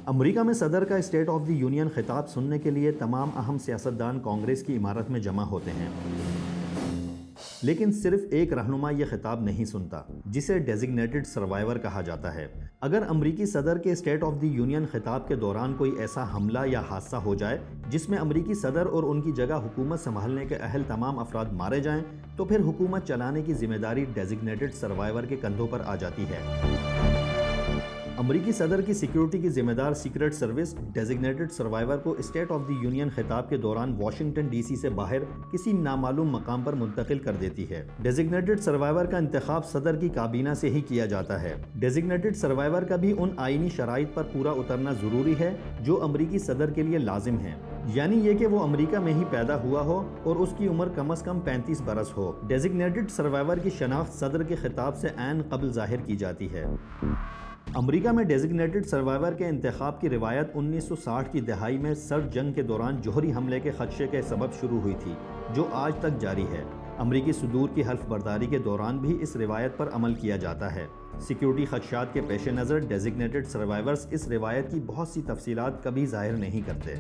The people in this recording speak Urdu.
امریکہ میں صدر کا اسٹیٹ آف دی یونین خطاب سننے کے لیے تمام اہم سیاستدان کانگریس کی عمارت میں جمع ہوتے ہیں، لیکن صرف ایک رہنما یہ خطاب نہیں سنتا، جسے ڈیزگنیٹڈ سروائیور کہا جاتا ہے۔ اگر امریکی صدر کے اسٹیٹ آف دی یونین خطاب کے دوران کوئی ایسا حملہ یا حادثہ ہو جائے جس میں امریکی صدر اور ان کی جگہ حکومت سنبھالنے کے اہل تمام افراد مارے جائیں، تو پھر حکومت چلانے کی ذمہ داری ڈیزگنیٹڈ سروائیور کے کندھوں پر آ جاتی ہے۔ امریکی صدر کی سیکیورٹی کی ذمہ دار سیکرٹ سروس ڈیزگنیٹڈ سروائیور کو اسٹیٹ آف دی یونین خطاب کے دوران واشنگٹن ڈی سی سے باہر کسی نامعلوم مقام پر منتقل کر دیتی ہے۔ ڈیزگنیٹڈ سروائیور کا انتخاب صدر کی کابینہ سے ہی کیا جاتا ہے۔ ڈیزگنیٹڈ سروائیور کا بھی ان آئینی شرائط پر پورا اترنا ضروری ہے جو امریکی صدر کے لیے لازم ہیں، یعنی یہ کہ وہ امریکہ میں ہی پیدا ہوا ہو اور اس کی عمر کم از کم 35 برس ہو۔ ڈیزگنیٹڈ سروائیور کی شناخت صدر کے خطاب سے عین قبل ظاہر کی جاتی ہے۔ امریکہ میں ڈیزگنیٹڈ سروائیور کے انتخاب کی روایت 1960 کی دہائی میں سرد جنگ کے دوران جوہری حملے کے خدشے کے سبب شروع ہوئی تھی، جو آج تک جاری ہے۔ امریکی صدور کی حلف برداری کے دوران بھی اس روایت پر عمل کیا جاتا ہے۔ سیکیورٹی خدشات کے پیش نظر ڈیزگنیٹڈ سروائیورز اس روایت کی بہت سی تفصیلات کبھی ظاہر نہیں کرتے۔